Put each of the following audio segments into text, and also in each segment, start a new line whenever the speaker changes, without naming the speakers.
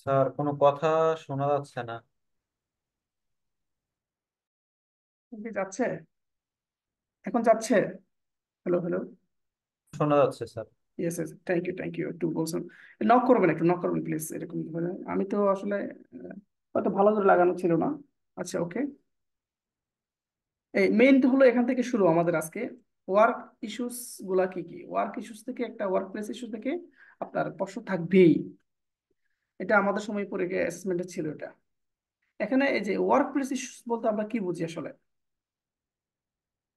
Sir, কোনো কথা শোনা যাচ্ছে না।
কি যাচ্ছে? এখন যাচ্ছে? Hello hello.
শোনা যাচ্ছে sir.
Yes yes, thank you thank you. একটু বলছেন, নক করবেন, একটু নক করবেন প্লিজ, এরকম ভাবে। আমি তো আসলে হয়তো ভালো করে লাগানো ছিল না। আচ্ছা, ওকে। এই মেইন হলো এখান থেকে শুরু আমাদের আজকে। ওয়ার্ক ইস্যুস গুলা কি কি? ওয়ার্ক ইস্যুস থেকে, একটা ওয়ার্ক প্লেস ইস্যু থেকে আপনার প্রশ্ন থাকবেই। এটা আমাদের সময় পড়ে গিয়ে অ্যাসেসমেন্টে ছিল এটা। এখানে এই যে ওয়ার্ক প্লেস ইস্যুস বলতে আমরা কি বুঝি আসলে?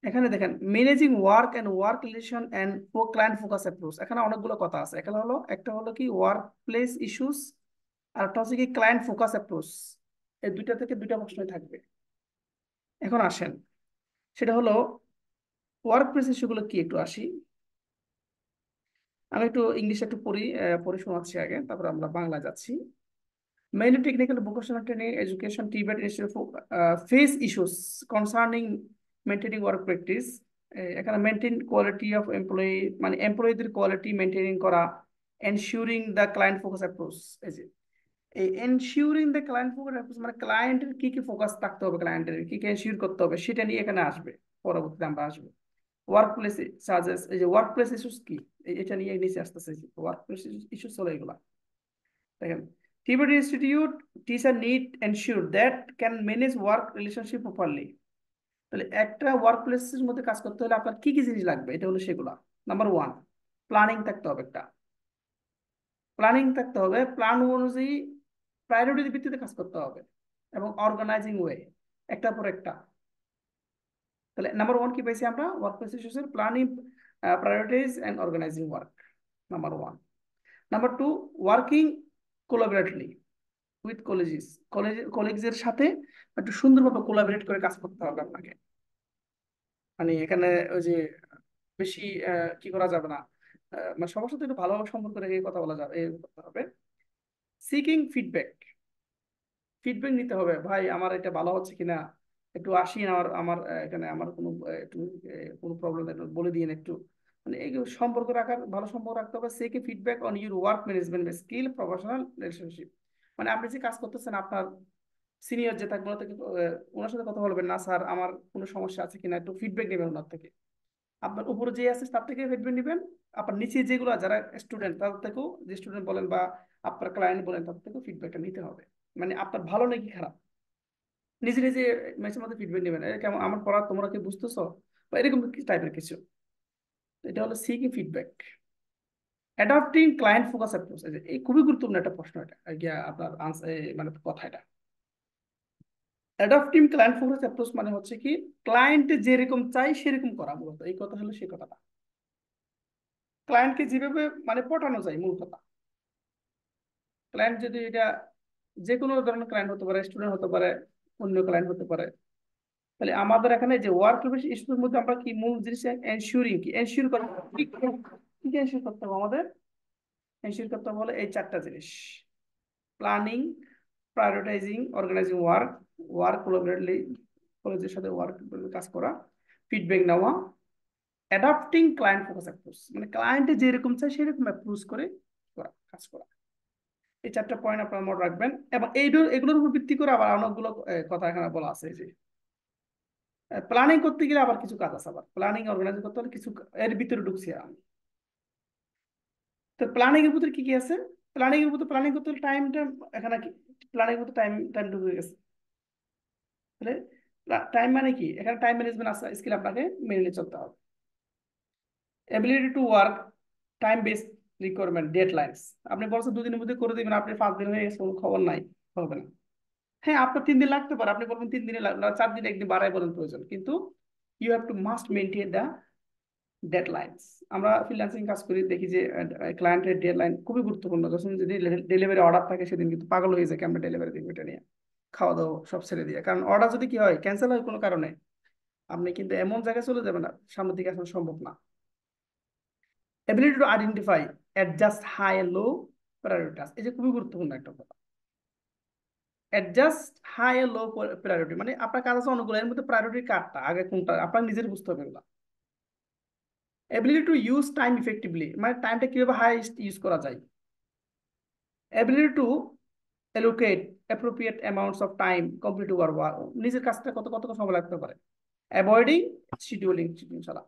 এখানে দেখেন, managing work and work relation and client focus approach, এখানে অনেকগুলো কথা আছে। এখানে হলো, একটা হলো কি ওয়ার্ক প্লেস ইস্যুস, আর একটা হচ্ছে কি ক্লায়েন্ট ফোকাস অ্যাপ্রোচ। এই দুইটা থেকে দুইটা প্রশ্নই থাকবে। এখন আসেন, সেটা হলো ওয়ার্ক প্লেস ইস্যুগুলো কি, একটু আসি। আমি একটু ইংলিশে একটু পড়ে শোনাচ্ছি আগে, তারপর আমরা বাংলা যাচ্ছি। Mainly technical vocational training education TVET initiative face issues concerning maintaining work practice. এখানে মেনটেন কোয়ালিটি অফ এমপ্লয়ি, মানে এমপ্লয়ীদের কোয়ালিটি মেনটেনিং করা, ensuring the client focus approach. এই যে এই ensuring the client focus approach, মানে ক্লায়েন্টের কি কি ফোকাস থাকতে হবে, ক্লায়েন্টের কি কি এনশিওর করতে হবে, সেটা নিয়ে এখানে আসবে। পরবর্তীতে আমরা আসবো ওয়ার্ক প্লেস চার্জেস। এই যে ওয়ার্ক প্লেস ইস্যুস কি, এটা নিয়ে নিচে আসতেছে। ওয়ার্ক প্লেস ইস্যুস হলো এগুলা। দেখেন, TBD Institute teacher need ensure that can manage work relationship properly. তাহলে একটা ওয়ার্ক প্লেসের মধ্যে কাজ করতে হলে আপনার কি কি জিনিস লাগবে, এটা হলো সেগুলা। নাম্বার ওয়ান, প্ল্যানিং থাকতে হবে। একটা প্ল্যানিং থাকতে হবে, প্ল্যান অনুযায়ী প্রায়োরিটির ভিত্তিতে কাজ করতে হবে, এবং অর্গানাইজিং ওয়ে, একটার পর একটা। তাহলে নাম্বার ওয়ান কি পাইছি আমরা? ওয়ার্ক প্লেসের planning, prioritize and organizing work, number one. Number two, working collaboratively with কলিগের সাথে একটু সুন্দরভাবে কোলাবরেট করে কাজ করতে হবে আপনাকে। মানে এখানে ওই যে বেশি কি করা যাবে না, মানে সবার সাথে একটু ভালোভাবে সম্পর্ক রেখে কথা বলা যাবে, এই করতে হবে। সিকিং ফিডব্যাক, ফিডব্যাক নিতে হবে, ভাই আমার এটা ভালো হচ্ছে কিনা, একটু আসিন আমার আমার এখানে আমার কোনো একটু কোনো প্রবলেম বলে দিন একটু। মানে এই সম্পর্ক রাখার, ভালো সম্পর্ক রাখতে হবে। সেকে feedback on your work management skill professional relationship, মানে আপনি যে কাজ করতেছেন, আপনার সিনিয়র যে থাকবে ওনার থেকে ওনার সাথে কথা বলবেন না, স্যার আমার কোনো সমস্যা আছে কিনা, একটু ফিডব্যাক নেবেন ওনার থেকে। আপনার উপরে যে আছে তার থেকে ফিডব্যাক নেবেন। আপনার নিচে যেগুলো যারা স্টুডেন্ট, তাদের থেকেও, যে স্টুডেন্ট বলেন বা আপনার ক্লায়েন্ট বলেন, তাদের থেকেও ফিডব্যাকটা নিতে হবে। মানে আপনার ভালো নাকি খারাপ, নিজে নিজে ম্যাচের মধ্যে ফিডব্যাক নেবেন, কেমন আমার পড়া, তোমরা কি বুঝতেছো, বা এরকম টাইপের কিছু। এটা হলো seeking feedback. Adapting client focus approach, এই খুবই গুরুত্বপূর্ণ একটা প্রশ্ন এটা, আপনার আনসার, মানে কথা এটা। অ্যাডাপটিভ ক্লায়েন্ট ফোকাস অ্যাপ্রোচ মানে হচ্ছে কি, ক্লায়েন্ট যেরকম চাই সেরকম করা, মূলত এই কথা হলো সেই কথাটা। ক্লায়েন্টকে যেভাবে মানে পটানো যায়, মূল কথা। ক্লায়েন্ট যদি এটা, যে কোনো ধরনের ক্লায়েন্ট হতে পারে, স্টুডেন্ট হতে পারে, অন্য ক্লায়েন্ট হতে পারে। তাহলে আমাদের এখানে যে ওয়ার্ক ইস্যুর মধ্যে আমরা কি মূল জিনিস, এনশিওরিং, কি এনশিওর করা, কি কি এনশিওর করতে হবে আমাদের? এনশিওর করতে হবে হলো এই চারটা জিনিস: planning, prioritizing, organizing work, work collaboratively, কলেজের সাথে ওয়ার্ক কাজ করা, ফিডব্যাক নেওয়া, অ্যাডাপ্টিং ক্লায়েন্ট ফোকাস অ্যাপ্রোচ, মানে ক্লায়েন্টে যেরকম চাই সেরকম অ্যাপ্রোচ করে করা, কাজ করা। এই চারটা পয়েন্ট আপনার মনে রাখবেন, এবং এগুলোর উপর ভিত্তি করে আবার অনেকগুলো কথা এখানে বলা আছে। এই যে প্ল্যানিং করতে গেলে আবার কিছু কাজ আছে, আবার প্ল্যানিং অর্গানাইজ করতে হলে কিছু এর ভিতরে ঢুকছি আমি। তো প্ল্যানিং এর ভিতরে কি কি আছে? প্ল্যানিং এর ভিতরে প্ল্যানিং করতে হলে টাইমটা, এখানে কি প্ল্যানিং করতে টাইম টাইম ঢুকে গেছে। তাহলে টাইম মানে কি, এখানে টাইম ম্যানেজমেন্ট স্কিল আপনাকে মেনে চলতে হবে। Ability to work time based requirement deadlines. আপনি বলছেন 2 দিনের মধ্যে করে দিবেন, আপনি 5 দিন হয়ে গেছে, কোনো খবর নাই, হবে না। হ্যাঁ, আপনার 3 দিন লাগতে পারে, আপনি বলবেন 3 দিনে লাগবে না, 4 দিন, একদিন বাড়াই বলেন প্রয়োজন, কিন্তু you have to must maintain the deadlines. আমরা ফ্রিল্যান্সিং কাজ করি, দেখি যে ক্লায়েন্টের ডেডলাইন খুবই গুরুত্বপূর্ণ। যখন যদি ডেলিভারি অর্ডার থাকে, সেদিন কিন্তু পাগল হয়ে যায় আমরা ডেলিভারি দিব এটা নিয়ে, খাওয়া দাওয়া সব ছেড়ে দিয়ে। কারণ অর্ডার যদি কি হয়, ক্যান্সেল হয় কোনো কারণে, আপনি কিন্তু এমন জায়গায় চলে যাবেন না, সামনের দিকে আসলে সম্ভব না। Ability to identify adjust high and low priority task, এই যে খুবই গুরুত্বপূর্ণ একটা কথা। Adjust high and low priority মানে আপনার কাজ আছে অনেকগুলো, এর মধ্যে প্রায়োরিটি কারটা আগে কোনটা আপনার নিজের বুঝতে হবে এগুলো। Ability to use time effectively, মানে টাইমটা কিভাবে হাইস্ট ইউজ করা যায়। Ability to allocate appropriate amounts of time complete ওয়ার ওয়ার্ক, নিজের কাজটা কত কত সময় লাগতে পারে। অ্যাভয়েডিং শিডিউলিং ছাড়া।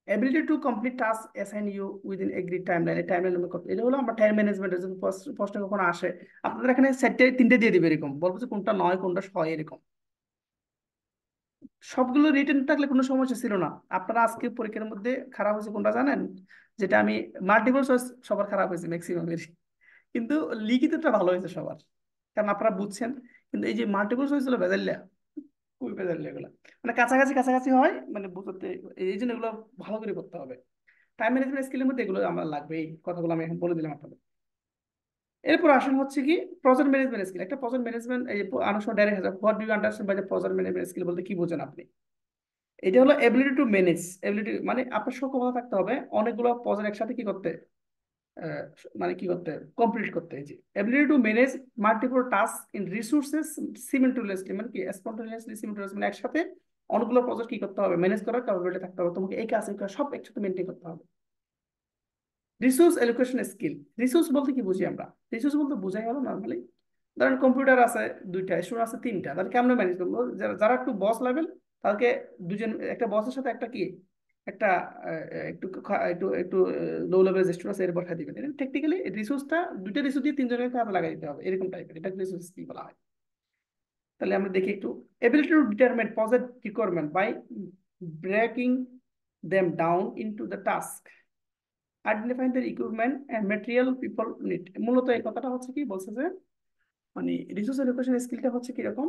Ability to complete task assign you within agree timeline, এই টাইমলাইন এটা হলো আমরা টাইম ম্যানেজমেন্টের যদি প্রশ্ন কখনো আসে, আপনাদের এখানে 4টে 3টে দিয়ে দিবে, এরকম বলবো যে কোনটা 9 কোনটা 6 এরকম। সবগুলো রিটেন থাকলে কোনো সমস্যা ছিল না। আপনারা আজকে পরীক্ষার মধ্যে খারাপ হয়েছে কোনটা জানেন? যেটা আমি, মাল্টিপল চয়েস সবার খারাপ হয়েছে ম্যাক্সিমামের, কিন্তু লিখিতটা ভালো হয়েছে সবার, কারণ আপনারা বুঝছেন। কিন্তু এই যে মাল্টিপল চয়েস হলো ভেজাল্লা, খুবই ভেজাল্লা এগুলো, মানে কাছাকাছি কাছাকাছি হয়, মানে বুঝতে, এই জন্য এগুলো ভালো করে করতে হবে। টাইম ম্যানেজমেন্ট স্কিলের মধ্যে এগুলো আমার লাগবে, এই কথাগুলো আমি এখন বলে দিলাম আপনাদের। এরপর আসেন হচ্ছে কি প্রজেক্ট ম্যানেজমেন্ট স্কিল। একটা প্রজেক্ট ম্যানেজমেন্ট, এই অনেক সময় direct what do you understand by the project management skill বলতে কি বোঝেন আপনি? এটা হলো এবিলিটি টু ম্যানেজ, এবিলিটি মানে আপনার সক্ষমতা থাকতে হবে অনেকগুলো প্রজেক্ট একসাথে কি করতে, আহ, মানে কি করতে, কমপ্লিট করতে। এই যে ability to manage multiple task in resources simultaneously, মানে কি স্পন্টানিয়াসলি সিমেন্টুলেস, মানে একসাথে অনেকগুলো প্রজেক্ট কি করতে হবে, ম্যানেজ করার ক্যাপাবিলিটি থাকতে হবে তোমাকে, এই কাজ এই কাজ সব একসাথে মেনটেন করতে হবে। রিসোর্স এলোকেশন স্কিল, রিসোর্স বলতে কি বুঝি আমরা? রিসোর্স বলতে বোঝাই হলো নর্মালি, ধরেন কম্পিউটার আছে 2টা, স্টুডেন্ট আছে 3টা, তাহলে কেমন ম্যানেজ করবো? যারা একটু বস লেভেল, তাদেরকে দুজন, একটা বসের সাথে একটা কি, একটা একটু একটু একটু লো লেভেল স্টুডেন্ট আছে, এর পাঠিয়ে দিবেন। এটা টেকনিক্যালি রিসোর্সটা 2টা রিসোর্স দিয়ে 3 জনের কাজে লাগাই দিতে হবে, এরকম টাইপের, এটা রিসোর্স স্কিল বলা হয়। তাহলে আমরা দেখি একটু, ability to determine positive requirement by breaking them down into the task, identifying the equipment and material people need. মূলত এই কথাটা হচ্ছে কি বলছে যে, মানে রিসোর্স এলোকেশন স্কিলটা হচ্ছে কিরকম,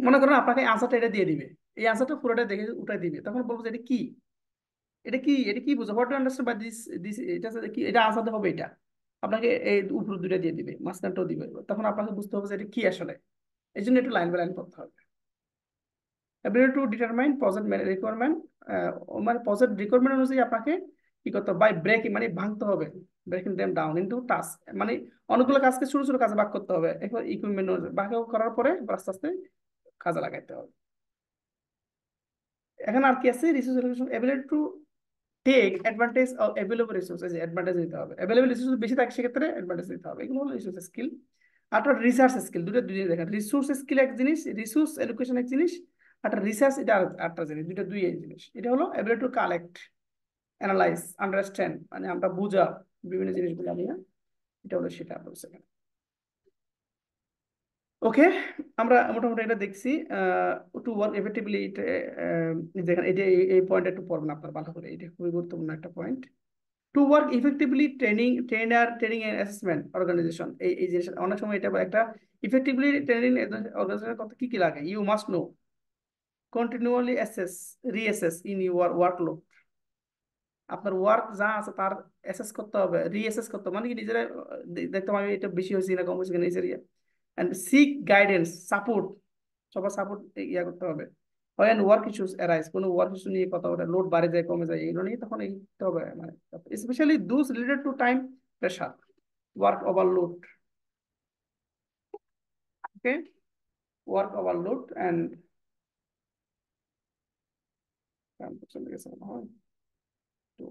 মনে করেন আপনাকে আনসারটা এটা দিয়ে দিবে, এই আনসারটা পুরোটা দেখে উঠাই দিবে, তখন বলবো যে এটা কি, এটা কি, এটা কি বুঝো, what to understand by this, this এটা কি, এটা আনসারটা হবে এটা, আপনাকে এই উপর 2টা দিয়ে দিবে, মাঝখানটাও দিবে, তখন আপনাকে বুঝতে হবে যে এটা কি আসলে। এই জন্য একটু লাইন বাই লাইন পড়তে হবে। ability to determine project requirement, মানে প্রজেক্ট রিকোয়ারমেন্ট অনুযায়ী আপনাকে কি করতে হবে, বাই ব্রেকিং মানে ভাঙতে হবে, breaking them down into task, মানে অনেকগুলো কাজকে ছোট ছোট কাজে ভাগ করতে হবে, এরপর ইকুইপমেন্ট ভাগ করার পরে আস্তে আস্তে কাজে লাগাইতে হবে। এখন আর কি আছে, resource allocation, ability to take advantage of available resources, advantage নিতে হবে, অ্যাভেলেবল রিসোর্স বেশি থাকে সেক্ষেত্রে অ্যাডভান্টেজ নিতে হবে, এগুলো হলো রিসোর্স স্কিল। আর একটা রিসার্চ স্কিল, দুটো দুই দেখেন, রিসোর্স স্কিল এক জিনিস, রিসোর্স এলোকেশন এক জিনিস, একটা রিসার্চ এটা আরেকটা জিনিস, দুটো দুই এক জিনিস। এটা হলো ability to collect, analyse, understand, মানে আমরা বুঝা বিভিন্ন জিনিসগুলো নিয়ে, এটা হলো সেটা বলছে এখানে। ওকে, আমরা মোটামুটি এটা দেখছি। টু ওয়ার্ক এফেক্টিভলি, যেখানে এটা এই পয়েন্টটা একটু পড়বেন আপনার ভালো করে, এটা খুবই গুরুত্বপূর্ণ একটা point. To work effectively training and assessment organisation, এই জিনিস অনেক সময় এটা একটা ইফেক্টিভলি ট্রেনিং অর্গানাইজেশন কত কি কি লাগে, you must know continually assess reassess in your workload, আপনার ওয়ার্ক যা আছে তার অ্যাসেস করতে হবে, রিঅ্যাসেস করতে হবে, মানে কি নিজেরা দেখতে হবে আমি এটা বেশি হয়েছে না কম হয়েছে কিনা নিজের ইয়ে, অ্যান্ড সিক গাইডেন্স সাপোর্ট, সবার সাপোর্ট ইয়া করতে হবে। হয় ওয়ার্ক ইস্যুস অ্যারাইজ, কোনো ওয়ার্ক ইস্যু নিয়ে কথা বলে, লোড বাড়ে যায় কমে যায়, এগুলো নিয়ে তখন এইতে হবে, মানে specially those related to time pressure, work overload. Okay, work overload and চলে গেছে মনে হয়, তো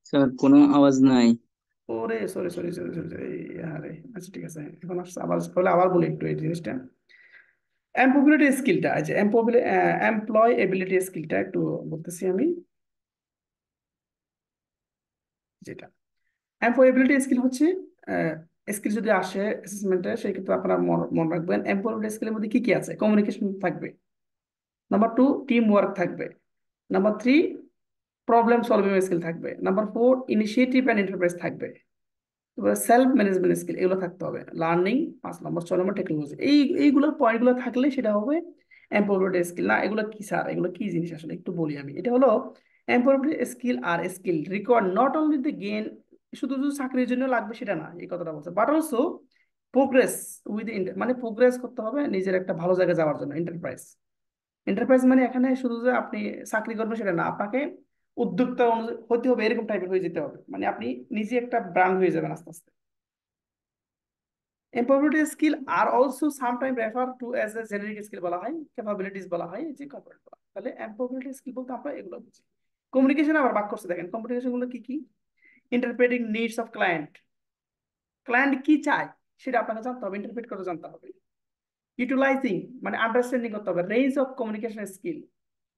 স্যার কোনো আওয়াজ নাই।
ওরে sorry sorry sorry sorry sorry, আরে আচ্ছা ঠিক আছে, এখন আসছে আবার, তাহলে আবার বলি একটু এই জিনিসটা। এমপ্লয়াবিলিটি স্কিলটা আছে, এমপ্লয় এবিলিটি স্কিলটা একটু বলতেছি আমি। যেটা এমপ্লয়াবিলিটি স্কিল হচ্ছে, স্কিল যদি আসে অ্যাসেসমেন্টে সেই ক্ষেত্রে আপনারা মনে রাখবেন এমপ্লয়াবিলিটি স্কিলের মধ্যে কি কি আছে। কমিউনিকেশন থাকবে, নাম্বার টু টিম ওয়ার্ক থাকবে, number three problem solving skill থাকবে, number four initiative and enterprise থাকবে, তারপরে সেলফ ম্যানেজমেন্ট স্কিল এগুলো থাকতে হবে, লার্নিং 5 নম্বর, 6 নম্বর টেকনোলজি। এইগুলো পয়েন্টগুলো থাকলে সেটা হবে এমপ্লয়াবিলিটি স্কিল। না এগুলো কি স্যার, এগুলো কি জিনিস আসলে একটু বলি আমি। এটা হলো এমপ্লয়াবিলিটি স্কিল আর skill required not only the gain, শুধু শুধু চাকরির জন্য লাগবে সেটা না, এই কথাটা বলছে, বাট অলসো প্রোগ্রেস উইথ, মানে প্রোগ্রেস করতে হবে নিজের একটা ভালো জায়গায় যাওয়ার জন্য। এন্টারপ্রাইজ, এন্টারপ্রাইজ মানে এখানে শুধু যে আপনি চাকরি করবেন সেটা না, আপনাকে উদ্যোক্তা হতে হবে, এরকম টাইপের হয়ে যেতে হবে, মানে আপনি নিজে একটা ব্র্যান্ড হয়ে যাবেন আস্তে আস্তে। Employability skill are also sometime refer to as a generic skill বলা হয়, ক্যাপাবিলিটিস বলা হয়, যে কর্পোরেট বলা হয়। তাহলে এমপ্লয়াবিলিটি স্কিল বলতে আমরা এগুলো বুঝি। কমিউনিকেশন আবার ভাগ করছে, দেখেন কমিউনিকেশন গুলো কি কি। Interpreting needs of client, client কি চায় সেটা আপনাকে জানতে হবে, ইন্টারপ্রেট করে জানতে হবে। ইউটিলাইজিং মানে আন্ডারস্ট্যান্ডিং করতে হবে, রেঞ্জ অফ কমিউনিকেশন স্কিল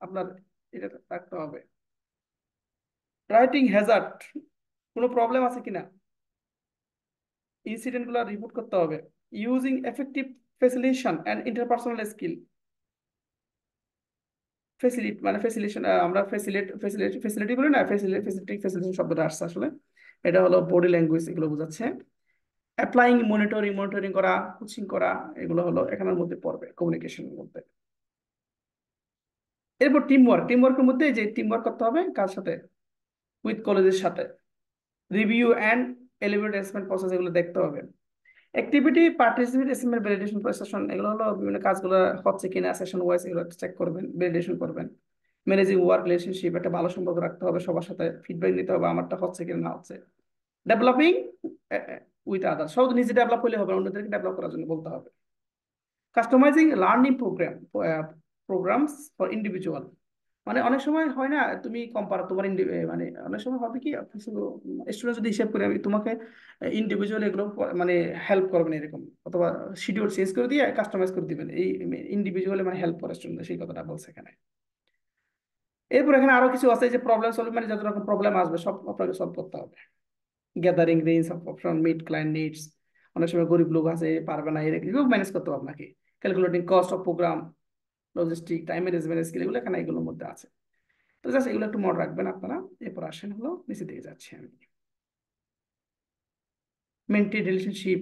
আপনার এটা রাখতে হবে। রাইটিং হ্যাজার্ড, কোনো প্রবলেম আছে কিনা, ইনসিডেন্ট গুলো রিপোর্ট করতে হবে। Using effective facilitation and interpersonal skill, facilitate মানে ফেসিলিটেশন, আমরা ফেসিলিটি বলি না, ফেসিলিটেশন শব্দটা আসছে আসলে, এটা হলো বডি ল্যাঙ্গুয়েজ, এগুলো বোঝাচ্ছে। অ্যাপ্লাইং মনিটরিং করা, কোচিং করা, এগুলো হলো এখানের মধ্যে পড়বে কমিউনিকেশনের মধ্যে। এরপর টিম ওয়ার্ক, টিম ওয়ার্কের মধ্যে যে টিম ওয়ার্ক করতে হবে কার সাথে, উইথ কলেজের সাথে। Review and elevate assessment process এগুলো দেখতে হবে। Activity participate assessment validation session, এগুলো হলো বিভিন্ন কাজগুলো হচ্ছে কিনা সেশন ওয়াইজ এগুলো চেক করবেন, ভ্যালিডেশন করবেন। ম্যানেজিং ওয়ার্ক রিলেশনশিপ, একটা ভালো সম্পর্ক রাখতে হবে সবার সাথে, ফিডব্যাক নিতে হবে আমারটা হচ্ছে কিনা না হচ্ছে। ডেভেলপিং উইথ আদার, সব নিজে ডেভেলপ হলে হবে, অন্যদেরকে ডেভেলপ করার জন্য বলতে হবে। Customising learning programs for individual, মানে অনেক সময় হয় না তুমি কম্পার তোমার মানে অনেক সময় হবে কি কিছু স্টুডেন্ট যদি হিসাব করে আমি তোমাকে ইন্ডিভিজুয়াল এগুলো মানে হেল্প করবেন এরকম, অথবা শিডিউল চেঞ্জ করে দিয়ে কাস্টমাইজ করে দিবেন, এই ইন্ডিভিজুয়ালি মানে হেল্প করে স্টুডেন্ট, সেই কথাটা বলছে এখানে। এরপর এখানে আরো কিছু আছে যে প্রবলেম সলভিং, মানে যত রকম প্রবলেম আসবে সব আপনাকে সলভ করতে হবে। Gathering range of option meet client needs, অনেক সময় গরিব লোক আছে পারবে না, এগুলো ম্যানেজ করতে হবে আপনাকে। Calculating cost of programme, logistic, time management skill, এগুলো এখানে এগুলোর মধ্যে আছে। তো জাস্ট এগুলো একটু মনে রাখবেন আপনারা। এরপর আসেন হলো নিচে দিকে যাচ্ছি আমি। মেনটেন রিলেশনশিপ,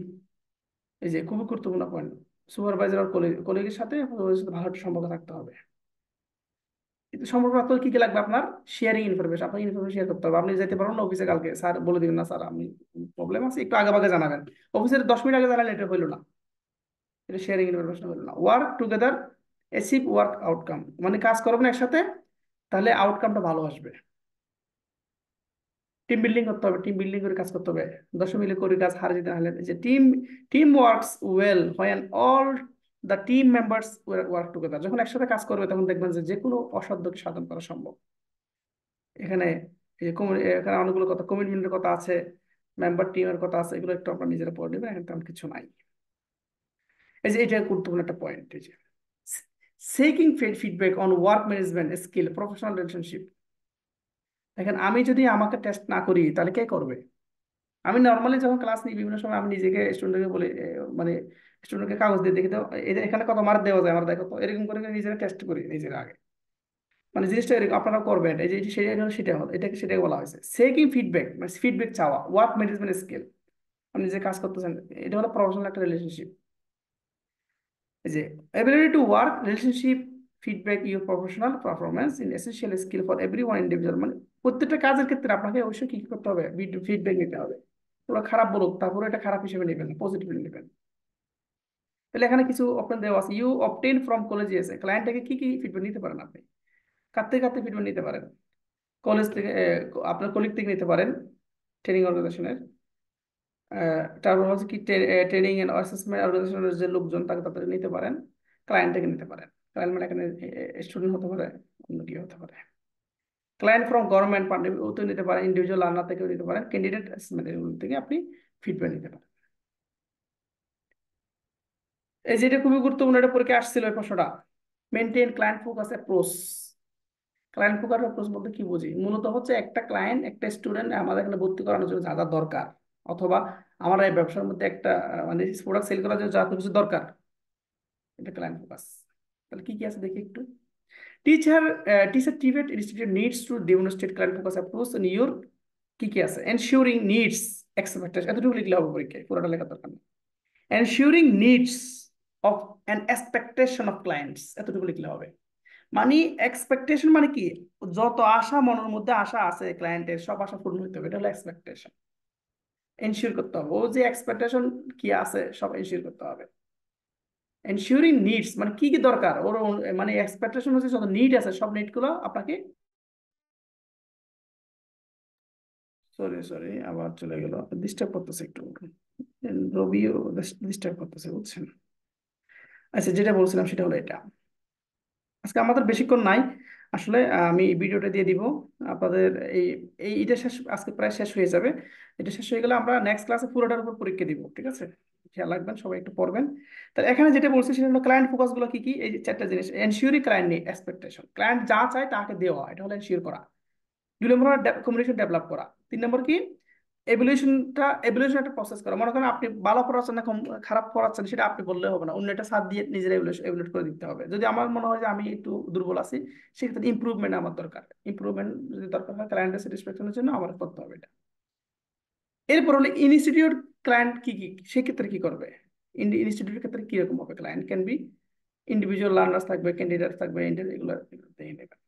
এই যে খুবই গুরুত্বপূর্ণ পয়েন্ট। সুপারভাইজার আর কলিগের সাথে ওদের সাথে ভালো একটা সম্পর্ক থাকতে হবে। কিন্তু সম্পর্ক রাখতে হলে কি কি লাগবে আপনার, শেয়ারিং ইনফরমেশন, আপনাকে ইনফরমেশন শেয়ার করতে হবে। আপনি যেতে পারেন না অফিসে কালকে, স্যার বলে দিবেন না স্যার আমি প্রবলেম আছে, একটু আগে ভাগে জানাবেন। অফিসের 10 মিনিট আগে জানালে এটা হইলো না, এটা শেয়ারিং ইনফরমেশন হইলো না। Work together achieve work outcome, মানে কাজ করবেন একসাথে তাহলে আউটকামটা ভালো আসবে। টিম বিল্ডিং করতে হবে, টিম বিল্ডিং করে কাজ করতে হবে। 10 মিলে করে কাজ হার জিতে হলে যে team works well when all the team members work together, যখন একসাথে কাজ করবে তখন দেখবেন যে যে কোনো অসাধ্যকে সাধন করা সম্ভব। এখানে এখানে অনেকগুলো কথা, কমিটমেন্টের কথা আছে, মেম্বার টিমের কথা আছে, এগুলো একটু আপনার নিজেরা পড়ে নেবেন, এখানে তেমন কিছু নাই। এই যে এটা গুরুত্বপূর্ণ একটা পয়েন্ট, এই যে checking feedback on work management skill professional relationship. দেখেন আমি যদি আমাকে টেস্ট না করি তাহলে কে করবে। আমি নর্মালি যখন ক্লাস নিই বিভিন্ন সময় আমি নিজেকে স্টুডেন্টকে বলি, মানে স্টুডেন্টকে কাগজ দিয়ে দেখি তো এদের এখানে কত মার্ক দেওয়া যায় আমার দেখো তো, এরকম করে করে নিজেরা টেস্ট করি নিজের আগে। মানে জিনিসটা এরকম আপনারা করবেন, এই যে সেটা হলো সেটা হলো এটাকে সেটাকে বলা হয়েছে সেকিং ফিডব্যাক, মানে ফিডব্যাক চাওয়া, ওয়ার্ক ম্যানেজমেন্ট স্কিল, আপনি যে কাজ করতেছেন এটা হলো প্রফেশনাল একটা রিলেশনশিপ। এই যে ability to work relationship feedback your professional performance in essential skill for every one individual, মানে প্রত্যেকটা কাজের ক্ষেত্রে আপনাকে অবশ্যই কি কি করতে হবে, ফিডব্যাক নিতে হবে। ওরা খারাপ বলুক তারপরে এটা খারাপ হিসেবে নেবেন, পজিটিভলি নেবেন। তাহলে এখানে কিছু অপশন দেওয়া আছে, you obtain from colleges, client থেকে কি কি ফিডব্যাক নিতে পারেন আপনি, কার থেকে ফিডব্যাক নিতে পারেন, কলেজ থেকে, আপনার কলিগ থেকে নিতে পারেন, ট্রেনিং অর্গানাইজেশনের, তারপর হচ্ছে কি ট্রেনিং এন্ড অ্যাসেসমেন্ট অর্গানাইজেশনের যে লোকজন তাকে তাদের নিতে পারেন, ক্লায়েন্ট থেকে নিতে পারেন। ক্লায়েন্ট মানে এখানে স্টুডেন্ট হতে পারে, অন্য কেউ হতে পারে। ক্লায়েন্ট ফ্রম গভর্নমেন্ট তো নিতে পারেন, ইন্ডিভিজুয়াল লার্নার থেকেও নিতে পারেন, ক্যান্ডিডেট অ্যাসেসমেন্ট থেকে আপনি ফিডব্যাক নিতে পারেন। এই যেটা খুবই গুরুত্বপূর্ণ, এটা পরীক্ষা আসছিল এই প্রশ্নটা। Maintain client focus approach. Client focus approach বলতে কি বুঝি? মূলত হচ্ছে একটা ক্লায়েন্ট, একটা স্টুডেন্ট আমাদের এখানে ভর্তি করানোর জন্য যা যা দরকার, অথবা আমার এই ব্যবসার মধ্যে একটা মানে প্রোডাক্ট সেল করার জন্য যা কিছু দরকার, এটা ক্লায়েন্ট ফোকাস। তাহলে কি কি আছে দেখি একটু। Teacher teacher TVET institute needs to demonstrate client focus approach in your, কি কি আছে, এনশিওরিং নিডস এক্সপেক্টেশন, এতটুকু লিখলে হবে পরীক্ষায়, পুরোটা লেখার দরকার নেই। Ensuring needs of an expectation of clients, এতটুকু লিখলে হবে। মানে এক্সপেকটেশন মানে কি, যত আশা মনের মধ্যে আশা আছে ক্লায়েন্টের, সব আশা পূর্ণ হতে হবে, এটা হলো এক্সপেকটেশন। এনশিওর করতে হবে ও যে এক্সপেকটেশন কি আছে সব এনশিওর করতে হবে। এনশিওরিং নিডস মানে কি কি দরকার ওর, মানে এক্সপেকটেশন হচ্ছে যত নিড আছে সব নিড গুলো আপনাকে, সরি সরি আবার চলে গেল, ডিস্টার্ব করতেছে একটু, রবিও ডিস্টার্ব করতেছে বুঝছেন। আচ্ছা, যেটা বলছিলাম সেটা হলো এটা। আজকে আমাদের বেশিক্ষণ নাই আসলে, আমি এই ভিডিওটা দিয়ে দিব আপনাদের। এই এই এটা শেষ, আজকে প্রায় শেষ হয়ে যাবে। এটা শেষ হয়ে গেলে আমরা নেক্সট ক্লাসে পুরোটার উপর পরীক্ষা দিব, ঠিক আছে? খেয়াল রাখবেন, সবাই একটু পড়বেন। তাহলে এখানে যেটা বলছি সেটা হলো ক্লায়েন্ট ফোকাস গুলো কি কি, এই যে চারটা জিনিস। এনশিওরি ক্লায়েন্ট নিড এক্সপেকটেশন, ক্লায়েন্ট যা চায় তাকে দেওয়া, এটা হলো এনশিওর করা। 2 নম্বর কমিউনিকেশন ডেভেলপ করা। 3 নম্বর কি, এভলিউশন একটা প্রসেস করা। মনে করেন আপনি ভালো পড়াচ্ছেন না খারাপ পড়াচ্ছেন, সেটা আপনি বললে হবে না, অন্য একটা সাথ দিয়ে নিজের এভলিউট করে দিতে হবে। যদি আমার মনে হয় যে আমি একটু দুর্বল আছি, সেক্ষেত্রে ইমপ্রুভমেন্ট আমার দরকার, ইমপ্রুভমেন্ট যদি দরকার হয় ক্লায়েন্টের স্যাটিসফ্যাকশনের জন্য আমার করতে হবে এটা। এরপর হলো ইনস্টিটিউট ক্লায়েন্ট কি কি, সেক্ষেত্রে কি করবে। ইনস্টিটিউটের ক্ষেত্রে কিরকম হবে, client can be individual learners থাকবে, ক্যান্ডিডেট থাকবে, এগুলো দেখে নেবেন।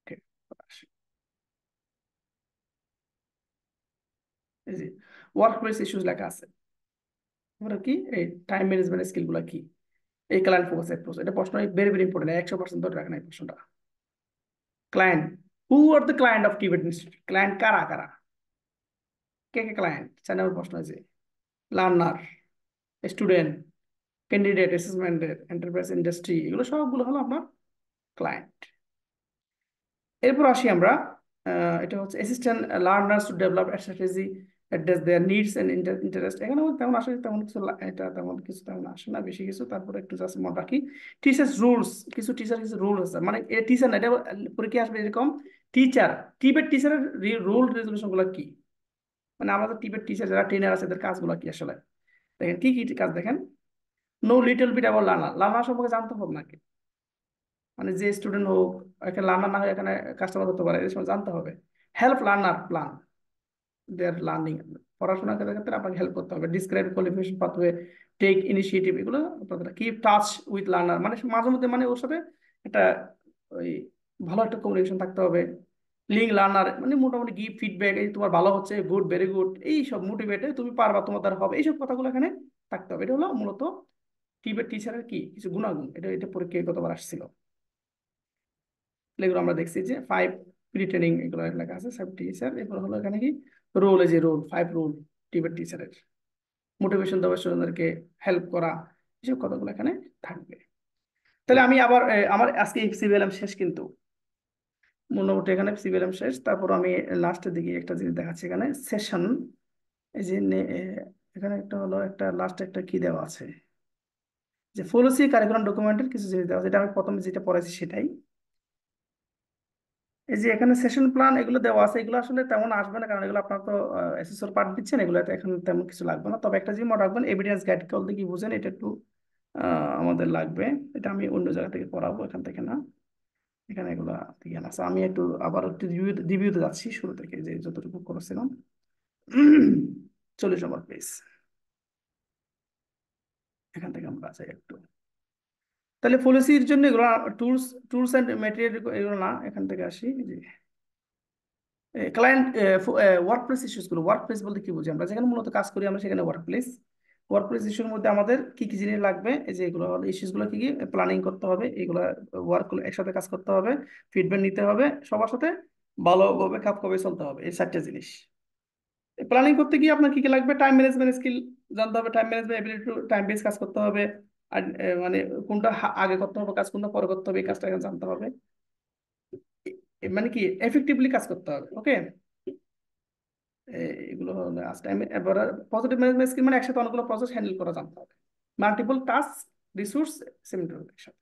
ঠিক আছে। এই যে ওয়ার্ক প্লেস ইস্যুস লেখা আছে, এবার কি এই টাইম ম্যানেজমেন্ট স্কিল গুলা কি, এই ক্লায়েন্ট ফোকাস অ্যাপ্রোচ, এটা প্রশ্ন ভেরি ভেরি ইম্পর্টেন্ট, 100% ধরে রাখেন এই প্রশ্নটা। Client, who are the client of টিবেট ইনস্টিটিউট, ক্লায়েন্ট কারা কারা, কে কে ক্লায়েন্ট, 4 নম্বর প্রশ্ন আছে। লার্নার, স্টুডেন্ট, ক্যান্ডিডেট, অ্যাসেসমেন্টের, এন্টারপ্রাইজ, ইন্ডাস্ট্রি, এগুলো সবগুলো হলো আপনার ক্লায়েন্ট। এরপর আসি আমরা, এটা হচ্ছে assistant learners to develop strategy address their needs and interest. এখানে তেমন আসে তেমন কিছু এটা তেমন কিছু তেমন আসে না বেশি কিছু, তারপরে একটু জাস্ট মনে রাখি। টিচার্স রুলস, কিছু টিচার কিছু রুল আছে, মানে টিচার না, এটা পরীক্ষা আসবে এরকম। টিচার, টিবেট টিচারের রুল রেজুলেশন গুলো কি, মানে আমাদের টিবেট টিচার যারা ট্রেনার আছে এদের কাজগুলো কি আসলে। দেখেন কি কি কাজ দেখেন। নো লিটল বিট আবার লার্নার, লার্নার সম্পর্কে জানতে হবে নাকি, মানে যে স্টুডেন্ট হোক, এখানে লার্নার না হয় এখানে কাস্টমার হতে পারে, এই সময় জানতে হবে। Help learner plan their learning, পড়াশোনার ক্ষেত্রে আপনাকে হেল্প করতে হবে। Describe qualification pathway, take initiative, এগুলো আপনাদের কিপ টাচ উইথ লার্নার, মানে মাঝে মধ্যে মানে ওর সাথে একটা ওই ভালো একটা কমিউনিকেশন থাকতে হবে। লিঙ্ক লার্নার মানে মোটামুটি গিভ ফিডব্যাক, এই তোমার ভালো হচ্ছে, গুড, ভেরি গুড, এই সব মোটিভেটে তুমি পারবা, তোমার দ্বারা হবে, এইসব কথাগুলো এখানে থাকতে হবে। এটা হলো মূলত টিবেট টিচারের কি কিছু গুণাগুণ, এটা এটা পরীক্ষায় গতবার আসছিল। এগুলো আমরা দেখছি যে 5 প্রি ট্রেনিং এগুলো লেখা আছে সব টিচার। এরপর হলো এখানে কি রোল, এই যে রোল 5 রোল টিবেট টিচারের, মোটিভেশন দেওয়া, স্টুডেন্টদেরকে হেল্প করা, এসব কথাগুলো এখানে থাকবে। তাহলে আমি আবার আমার আজকে সিভিএলএম শেষ কিন্তু, মোটামুটি এখানে সিভিএলএম শেষ। তারপর আমি লাস্টের দিকে একটা জিনিস দেখাচ্ছি এখানে সেশন, এই যে এখানে একটা হলো একটা লাস্ট একটা কি দেওয়া আছে, যে পলিসি কারিকুলাম ডকুমেন্টের কিছু জিনিস দেওয়া আছে, এটা আমি প্রথমে যেটা পড়াইছি সেটাই। এই যে এখানে সেশন প্ল্যান এগুলো দেওয়া আছে, এগুলো আসলে তেমন আসবে না, কারণ এগুলো আপনার তো এসএসওর পার্ট দিচ্ছেন, এগুলো এখন তেমন কিছু লাগবে না। তবে একটা জিনিস মনে রাখবেন, এভিডেন্স গাইড বলতে কি বুঝেন, এটা একটু আমাদের লাগবে। এটা আমি অন্য জায়গা থেকে পড়াবো, এখান থেকে না, এখানে এগুলো দিয়ে না। So, আমি একটু আবার একটু রিভিউতে যাচ্ছি শুরু থেকে, যে যতটুকু করেছিলাম। 40 নম্বর পেজ, এখান থেকে আমরা যাই একটু। তাহলে পলিসির জন্য এগুলো টুলস, টুলস অ্যান্ড মেটেরিয়াল, এগুলো না, এখান থেকে আসি। ক্লায়েন্ট ওয়ার্ক প্লেস ইস্যুস গুলো, ওয়ার্ক প্লেস বলতে কি বুঝি, আমরা যেখানে মূলত কাজ করি আমরা সেখানে ওয়ার্ক প্লেস। ওয়ার্ক প্লেস ইস্যুর মধ্যে আমাদের কি কি জিনিস লাগবে, এই যে এগুলো ইস্যুস গুলো কি কি, প্ল্যানিং করতে হবে, এগুলো ওয়ার্ক গুলো একসাথে কাজ করতে হবে, ফিডব্যাক নিতে হবে, সবার সাথে ভালোভাবে খাপ খাপে চলতে হবে, এই 4টে জিনিস। প্ল্যানিং করতে গিয়ে আপনার কি কি লাগবে, টাইম ম্যানেজমেন্ট স্কিল জানতে হবে, time management ability to time base কাজ করতে হবে, আর মানে কোনটা আগে করতে হবে কাজ, কোনটা পরে করতে হবে, এই কাজটা এখানে জানতে হবে। মানে কি এফেক্টিভলি কাজ করতে হবে। ওকে, এগুলো হলো লাস্ট টাইম। এবার পজিটিভ ম্যানেজমেন্ট স্কিল মানে একসাথে অনেকগুলো প্রসেস হ্যান্ডেল করা জানতে হবে, মাল্টিপল টাস্ক, রিসোর্স সিমিলার একসাথে।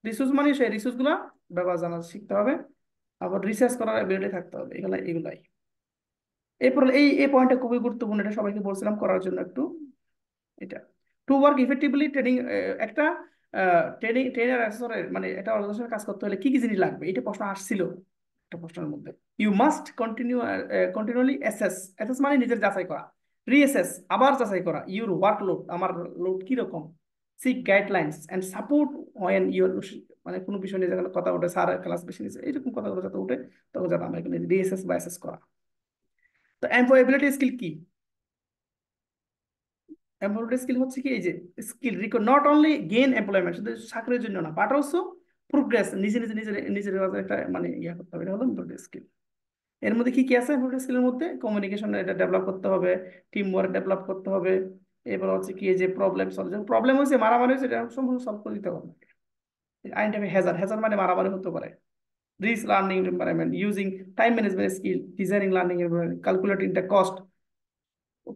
রিসোর্স মানে সেই রিসোর্স গুলা ব্যবহার জানা শিখতে হবে, আবার রিসার্চ করার এবিলিটি থাকতে হবে, এগুলাই। এরপর এই পয়েন্টটা খুবই গুরুত্বপূর্ণ, এটা সবাইকে বলছিলাম করার জন্য একটু। এটা টু ওয়ার্ক ইফেক্টিভলি ট্রেনিং, একটা ট্রেনার অ্যাসেসরের মানে একটা অর্গানাইজেশনের কাজ করতে হলে কি কি জিনিস লাগবে, এটা প্রশ্ন আসছিল একটা প্রশ্নের মধ্যে। You must continually assess, assess মানে নিজের যাচাই করা, রিঅ্যাসেস আবার যাচাই করা ইউর ওয়ার্কলোড, আমার লোড কিরকম, seek guidelines and support when your, মানে কোনো বিষয় নিয়ে যখন কথা ওঠে, স্যার ক্লাস বেশি নিচ্ছে এরকম কথাগুলো যাতে উঠে, তখন যাতে আমরা এখানে রিঅ্যাসেস বা অ্যাসেস করা। তো এমপ্লয়াবিলিটি স্কিল কি? এমপ্লয়াবিলিটি স্কিল হচ্ছে কি, এই যে skill not only gain employment, শুধু চাকরির জন্য না, বাট অলসো প্রোগ্রেস, নিজে নিজে নিজের নিজের একটা মানে ইয়ে করতে হবে, এটা হলো এমপ্লয়াবিলিটি স্কিল। এর মধ্যে কি কি আছে এমপ্লয়াবিলিটি স্কিলের মধ্যে? কমিউনিকেশন এটা ডেভেলপ করতে হবে, টিম ওয়ার্ক ডেভেলপ করতে হবে, এবার হচ্ছে কি এই যে প্রবলেম সলভ, যখন প্রবলেম হয়েছে মারামারি হয়েছে এটা সম্পূর্ণ সলভ করে দিতে হবে। আইনটা হ্যাজার, হ্যাজার মানে মারামারি হতে পারে। Risk learning environment, using time management skill, designing learning environment, calculating the cost.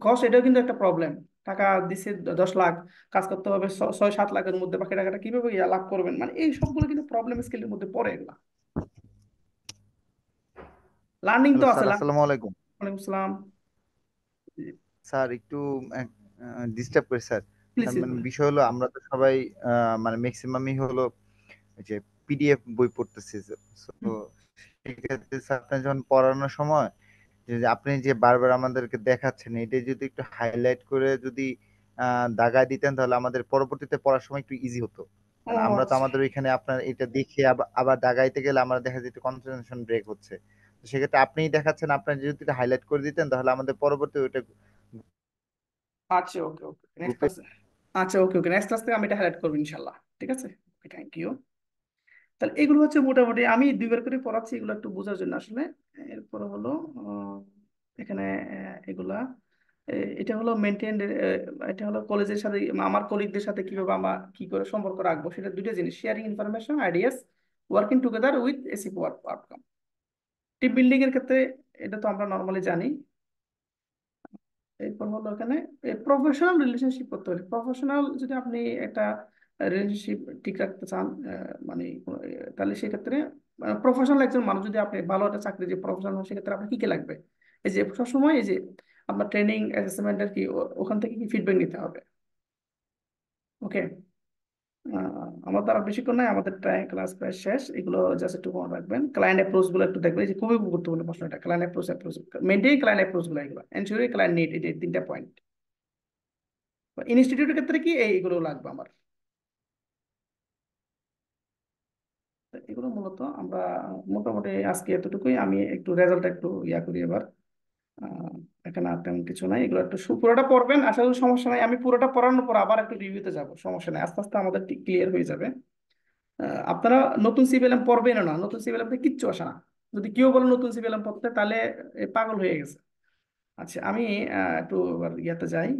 Cost এটাও কিন্তু একটা প্রবলেম। টাকা দিচ্ছে 10 লাখ, কাজ করতে হবে 6-7 লাখের মধ্যে, বাকি টাকাটা কিভাবে লাভ করবেন, মানে এই সবগুলো কিন্তু প্রবলেম স্কিলের মধ্যে পড়ে এগুলা। লার্নিং তো
হ্যালো
আছে।
স্যার, আসসালামু আলাইকুম।
ওয়ালাইকুম আসসালাম।
স্যার একটু ডিস্টার্ব করি স্যার।
প্লিজ
স্যার
প্লিজ
মানে
বলেন।
বিষয় হলো আমরা তো সবাই মানে ম্যাক্সিমামই হলো ওই যে পিডিএফ বই পড়তেছি। তো সেক্ষেত্রে স্যার আপনি যখন পড়ানোর সময় যে আপনি যে বারবার আমাদেরকে দেখাচ্ছেন এটা যদি একটু হাইলাইট করে যদি দাগায় দিতেন তাহলে আমাদের পরবর্তীতে পড়ার সময় একটু ইজি হতো।
ও
কারণ আমরা তো
আচ্ছা
আমাদের ওইখানে আপনার এটা দেখে আবার আবার দাগাইতে গেলে আমরা দেখা যায় একটু কনসেন্ট্রেশন ব্রেক হচ্ছে। তো সেক্ষেত্রে আপনিই দেখাচ্ছেন, আপনার যদি হাইলাইট করে দিতেন তাহলে আমাদের পরবর্তী ওইটা
আচ্ছা, ওকে ওকে, নেক্সট
গ্রুপে।
ক্লাসে। আচ্ছা, ওকে ওকে, নেক্সট ক্লাস থেকে আমি এটা হাইলাইট করবো ইনশাল্লাহ। ঠিক আছে, ওকে, থ্যাংক ইউ। তাহলে এগুলো হচ্ছে মোটামুটি আমি 2বার করে পড়াচ্ছি এগুলো একটু বোঝার জন্য আসলে। এরপরে হলো এখানে এগুলা এটা হলো মেনটেন, এটা হলো কলেজের সাথে আমার কলিগদের সাথে কিভাবে আমার কি করে সম্পর্ক রাখবো, সেটা দুইটা জিনিস, sharing information ideas, working together with এসিপ ওয়ার্ক আউটকাম। টিম বিল্ডিং এর ক্ষেত্রে এটা তো আমরা নর্মালি জানি। এরপর হলো এখানে প্রফেশনাল রিলেশনশিপ করতে হবে। প্রফেশনাল যদি আপনি একটা রিলেশনশিপ ঠিক রাখতে চান, মানে তাহলে সেক্ষেত্রে প্রফেশনাল একজন মানুষ যদি আপনি ভালো একটা চাকরি যে প্রফেশনাল, সেক্ষেত্রে আপনার কি কি লাগবে? এই যে সবসময় এই যে আপনার ট্রেনিং অ্যাসেসমেন্টের কি ওখান থেকে কি ফিডব্যাক নিতে হবে। ওকে, আমার দ্বারা বেশিক্ষণ নাই, আমাদের ক্লাস প্রায় শেষ, এগুলো জাস্ট একটু মনে রাখবেন। ক্লায়েন্ট অ্যাপ্রোচ গুলো একটু দেখবেন, এই যে খুবই গুরুত্বপূর্ণ প্রশ্ন এটা, client approach maintain client approach গুলো, এগুলো এনশিওর ক্লায়েন্ট নিড, এই 3টা পয়েন্ট। ইনস্টিটিউটের ক্ষেত্রে কি এইগুলো লাগবে আমার। তো এগুলো মূলত আমরা মোটামুটি আজকে এতটুকুই, আমি একটু রেজাল্ট একটু ইয়া করি এবার। আহ, এখানে আর তেমন কিছু নাই, এগুলো একটু পুরোটা পড়বেন, আশা করি সমস্যা নাই। আমি পুরোটা পড়ানোর পর আবার একটু রিভিউতে যাব, সমস্যা নাই, আস্তে আস্তে আমাদের ক্লিয়ার হয়ে যাবে। আপনারা নতুন সিভিএলএম পড়বেন না, নতুন সিভিএলএম তে কিচ্ছু আসে না। যদি কেউ বলে নতুন সিভিএলএম পড়তে, তাহলে পাগল হয়ে গেছে। আচ্ছা, আমি একটু এবার ইয়াতে যাই।